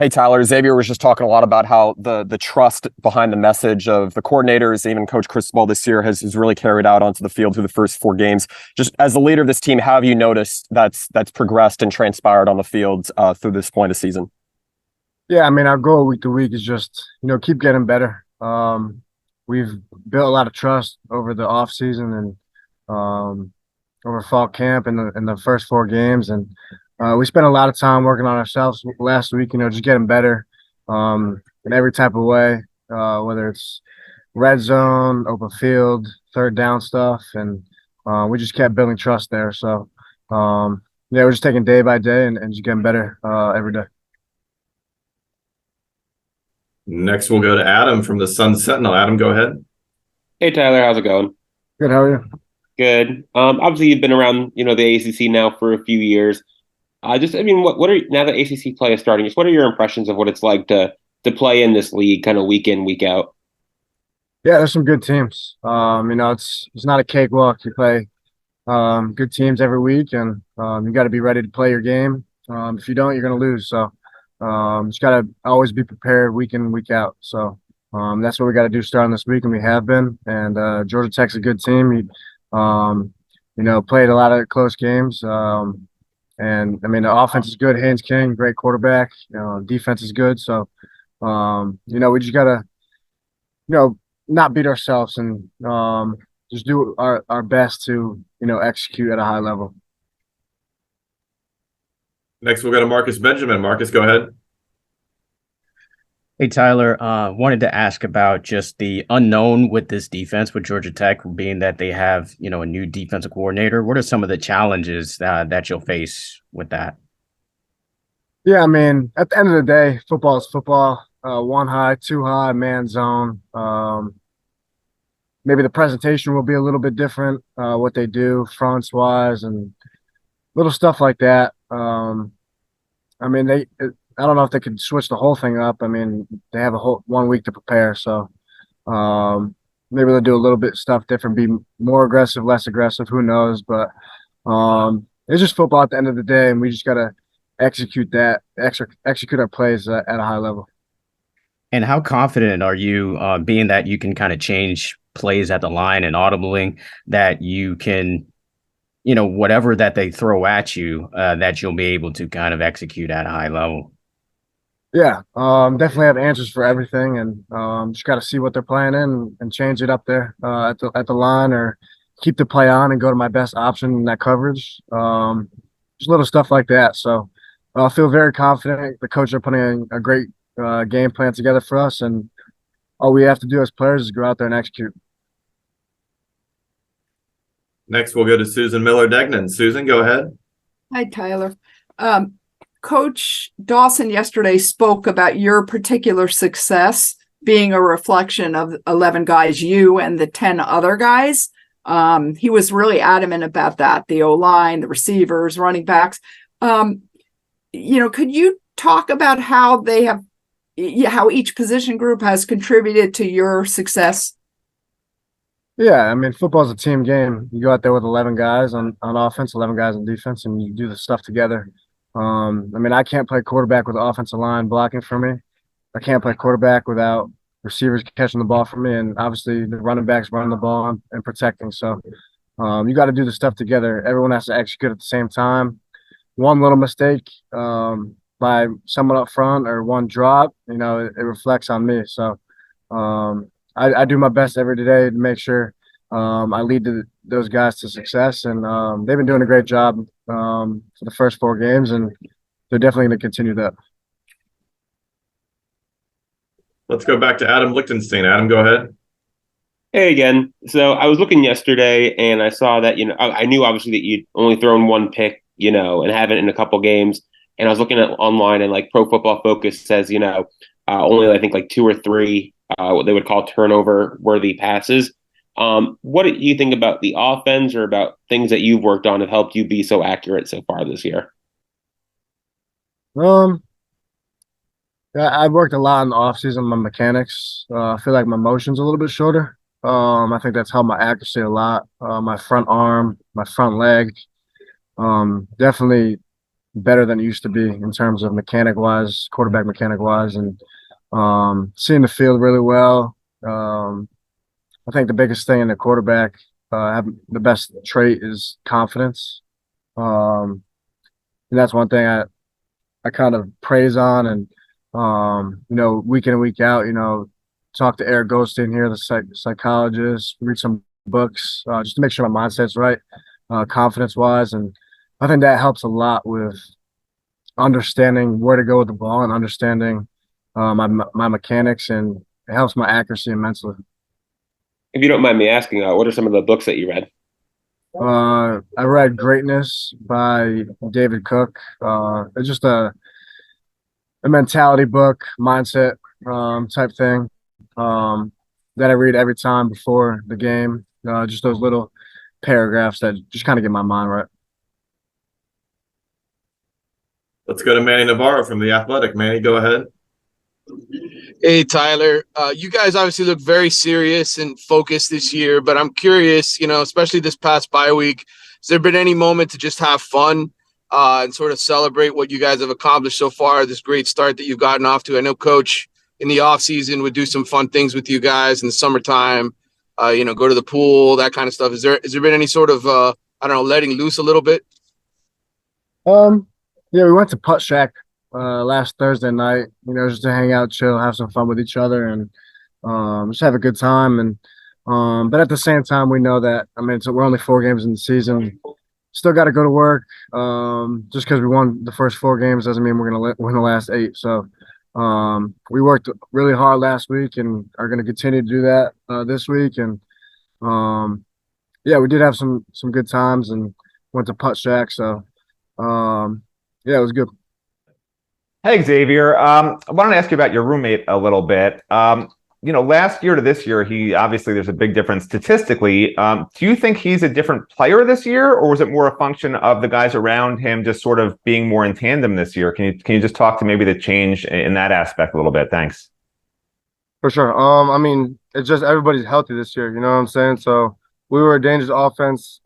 Hey, Tyler, Xavier was just talking a lot about how the trust behind the message of the coordinators, even Coach Cristobal this year has really carried out onto the field through the first 4 games. Just as the leader of this team, how have you noticed that's progressed and transpired on the field through this point of the season? Yeah, I mean, our goal week to week is just, keep getting better. We've built a lot of trust over the off season and over fall camp in the first 4 games, and we spent a lot of time working on ourselves last week. Just getting better in every type of way, whether it's red zone, open field, third down stuff, and we just kept building trust there. So, yeah, we're just taking day by day and just getting better every day. Next, we'll go to Adam from the Sun Sentinel. Adam, go ahead. Hey Tyler, how's it going? Good, how are you? Good. Obviously you've been around, the ACC now for a few years. What are now that ACC play is starting? Just what are your impressions of what it's like to play in this league, kind of week in, week out? Yeah, there's some good teams. It's not a cakewalk. You play good teams every week, and you got to be ready to play your game. If you don't, you're going to lose. So just got to always be prepared week in, week out. So that's what we got to do starting this week, and we have been. And Georgia Tech's a good team. Played a lot of close games. And I mean, the offense is good. Haynes King, great quarterback. Defense is good. So, we just gotta, not beat ourselves and just do our best to, execute at a high level. Next, we'll go to Marcus Benjamin. Marcus, go ahead. Hey, Tyler, wanted to ask about just the unknown with this defense with Georgia Tech, being that they have, a new defensive coordinator. What are some of the challenges that you'll face with that? Yeah, I mean, at the end of the day, football is football. One high, two high, man zone. Maybe the presentation will be a little bit different, what they do fronts wise and little stuff like that. I mean, I don't know if they could switch the whole thing up. I mean, they have a whole 1 week to prepare, so maybe they'll do a little bit stuff different, be more aggressive, less aggressive. Who knows? But it's just football at the end of the day, and we just gotta execute our plays at a high level. And how confident are you, being that you can kind of change plays at the line and audibly, that you can, whatever that they throw at you, that you'll be able to kind of execute at a high level? Yeah, definitely have answers for everything, and just got to see what they're planning and change it up there at the line, or keep the play on and go to my best option in that coverage. Just little stuff like that. So I feel very confident. The coaches are putting a great game plan together for us, and all we have to do as players is go out there and execute. Next, we'll go to Susan Miller-Degnan. Susan, go ahead. Hi, Tyler. Coach Dawson yesterday spoke about your particular success being a reflection of 11 guys, you and the 10 other guys. He was really adamant about that, the O-line, the receivers, running backs. Could you talk about how how each position group has contributed to your success? Yeah, I mean, football's a team game. You go out there with 11 guys on offense, 11 guys on defense, and you do the stuff together. I mean, I can't play quarterback with the offensive line blocking for me. I can't play quarterback without receivers catching the ball for me, and obviously the running backs running the ball and protecting. So you got to do the stuff together. Everyone has to execute at the same time. One little mistake by someone up front or one drop, it reflects on me. So I do my best every day to make sure I lead those guys to success, and they've been doing a great job for the first 4 games, and they're definitely going to continue that. Let's go back to Adam Lichtenstein. Adam, go ahead. Hey again. So I was looking yesterday and I saw that, I knew obviously that you'd only thrown one pick, and haven't in a couple games. And I was looking at online, and like Pro Football Focus says, only I think like 2 or 3 what they would call turnover worthy passes. What do you think about the offense, or about things that you've worked on have helped you be so accurate so far this year? Yeah, I've worked a lot in the offseason on my mechanics. I feel like my motion's a little bit shorter. I think that's helped my accuracy a lot. My front arm, my front leg. Definitely better than it used to be in terms of mechanic-wise, quarterback mechanic-wise, and seeing the field really well. I think the biggest thing in the quarterback, have the best trait is confidence. And that's one thing I kind of praise on, and week in and week out, talk to Eric Goldstein here, the psychologist, read some books, just to make sure my mindset's right, confidence-wise, and I think that helps a lot with understanding where to go with the ball and understanding my mechanics, and it helps my accuracy immensely. If you don't mind me asking, what are some of the books that you read? I read Greatness by David Cook. It's just a mentality book, mindset type thing that I read every time before the game. Just those little paragraphs that just kind of get my mind right. Let's go to Manny Navarro from The Athletic. Manny, go ahead. Hey, Tyler. You guys obviously look very serious and focused this year, but I'm curious, especially this past bye week, has there been any moment to just have fun and sort of celebrate what you guys have accomplished so far, this great start that you've gotten off to? I know Coach in the offseason would do some fun things with you guys in the summertime, go to the pool, that kind of stuff. Has there been any sort of, letting loose a little bit? Yeah, we went to Putt Shack last Thursday night, just to hang out, chill, have some fun with each other, and just have a good time. And but at the same time, we know that we're only 4 games in the season. Still got to go to work. Just because we won the first 4 games doesn't mean we're gonna win the last 8. So we worked really hard last week and are gonna continue to do that this week. And yeah, we did have some good times and went to Putt Shack. So yeah, it was good. Hey, Xavier. I wanted to ask you about your roommate a little bit. Last year to this year, there's a big difference statistically. Do you think he's a different player this year, or was it more a function of the guys around him just sort of being more in tandem this year? Can you just talk to maybe the change in that aspect a little bit? Thanks. For sure. It's just everybody's healthy this year. You know what I'm saying? So we were a dangerous offense.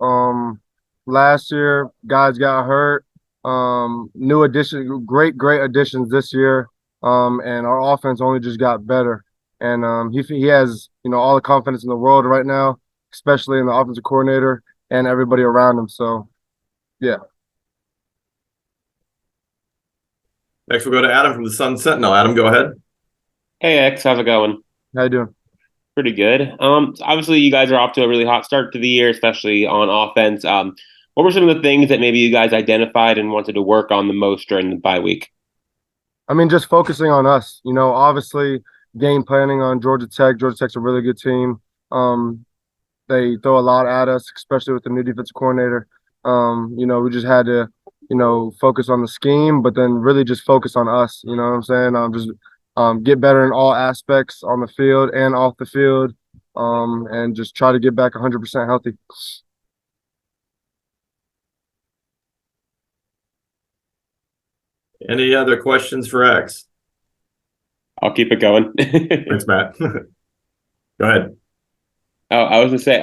Last year, guys got hurt. New additions, great additions this year. And our offense only just got better. And he has, all the confidence in the world right now, especially in the offensive coordinator and everybody around him. So, yeah. Next, we'll go to Adam from the Sun Sentinel. Adam, go ahead. Hey, X, how's it going? How you doing? Pretty good. Obviously, you guys are off to a really hot start to the year, especially on offense. What were some of the things that maybe you guys identified and wanted to work on the most during the bye week? Just focusing on us. Obviously game planning on Georgia Tech. Georgia Tech's a really good team. They throw a lot at us, especially with the new defensive coordinator. We just had to, focus on the scheme, but then really just focus on us. You know what I'm saying? Just get better in all aspects on the field and off the field, and just try to get back 100% healthy. Any other questions for X? I'll keep it going. Thanks, Matt. Go ahead. Oh, I was going to say,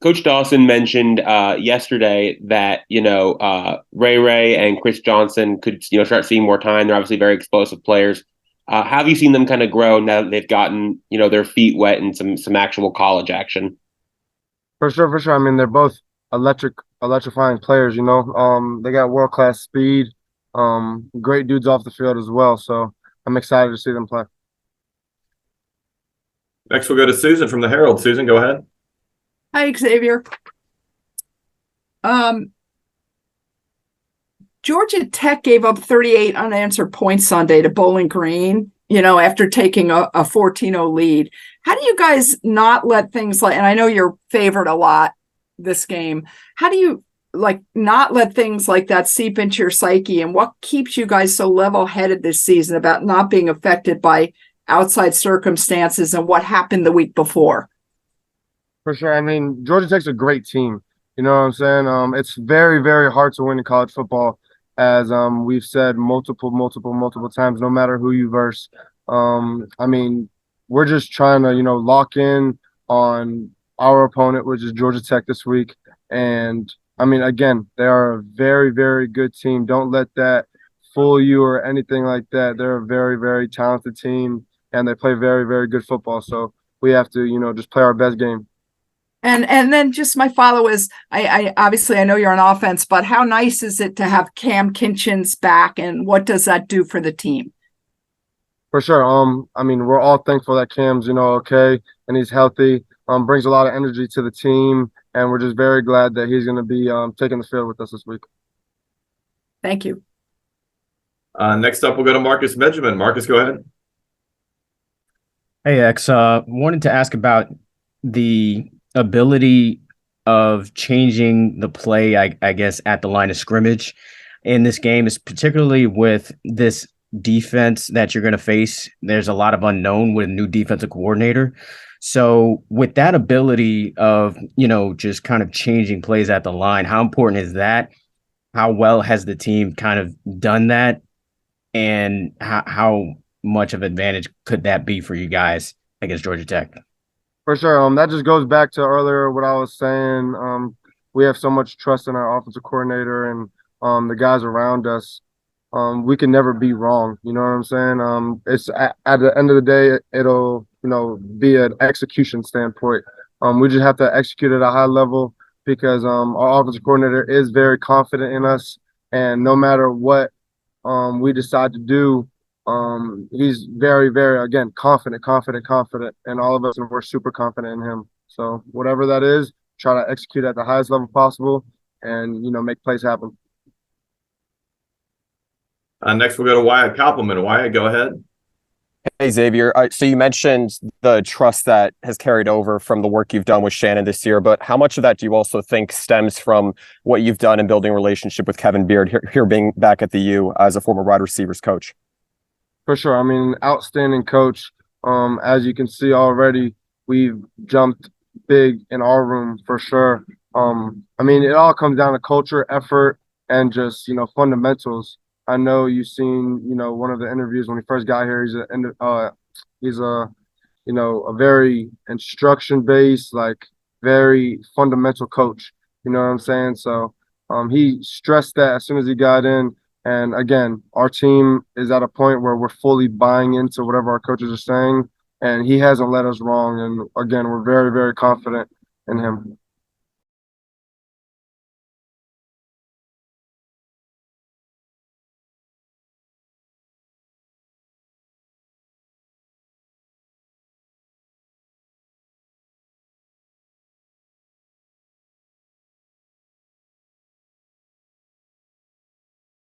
Coach Dawson mentioned yesterday that, Ray and Chris Johnson could, start seeing more time. They're obviously very explosive players. How have you seen them kind of grow now that they've gotten, their feet wet in some actual college action? For sure. They're both electrifying players, They got world-class speed, great dudes off the field as well. So I'm excited to see them play. Next, we'll go to Susan from the Herald. Susan, go ahead. Hi, Xavier. Georgia Tech gave up 38 unanswered points Sunday to Bowling Green, after taking a 14-0 lead. How do you guys not let things and I know you're favored a lot this game. How do you not let things like that seep into your psyche, and what keeps you guys so level-headed this season about not being affected by outside circumstances and what happened the week before? For sure. Georgia Tech's a great team. You know what I'm saying? It's very, very hard to win in college football, as we've said multiple times, no matter who you verse. We're just trying to, lock in on our opponent, which is Georgia Tech this week, and I mean, again, they are a very, very good team. Don't let that fool you or anything like that. They're a very, very talented team, and they play very, very good football. So we have to, just play our best game. And then just my follow is I obviously I know you're on offense, but how nice is it to have Cam Kinchins back, and what does that do for the team? For sure. I mean, we're all thankful that Cam's, okay, and he's healthy. Brings a lot of energy to the team, and we're just very glad that he's going to be taking the field with us this week. Thank you. Next up, we'll go to Marcus Benjamin. Marcus, go ahead. Hey, X. Wanted to ask about the ability of changing the play, I guess, at the line of scrimmage in this game, is particularly with this defense that you're going to face. There's a lot of unknown with a new defensive coordinator. So with that ability of, just kind of changing plays at the line, how important is that? How well has the team kind of done that? And how much of an advantage could that be for you guys against Georgia Tech? For sure. That just goes back to earlier what I was saying. We have so much trust in our offensive coordinator and the guys around us. We can never be wrong. You know what I'm saying? It's at the end of the day, it'll, be an execution standpoint. We just have to execute at a high level because our offensive coordinator is very confident in us. And no matter what we decide to do, he's very, very, again, confident, and all of us, and we're super confident in him. So whatever that is, try to execute at the highest level possible and, make plays happen. Next, we'll go to Wyatt Koppelman. Wyatt, go ahead. Hey, Xavier. So you mentioned the trust that has carried over from the work you've done with Shannon this year, but how much of that do you also think stems from what you've done in building a relationship with Kevin Beard, here being back at the U as a former wide receivers coach? For sure. I mean, outstanding coach. As you can see already, we've jumped big in our room for sure. I mean, it all comes down to culture, effort, and just, fundamentals. I know you've seen, one of the interviews when he first got here. He's a very instruction-based, like very fundamental coach. You know what I'm saying? So he stressed that as soon as he got in. And again, our team is at a point where we're fully buying into whatever our coaches are saying, and he hasn't led us wrong. And again, we're very, very confident in him.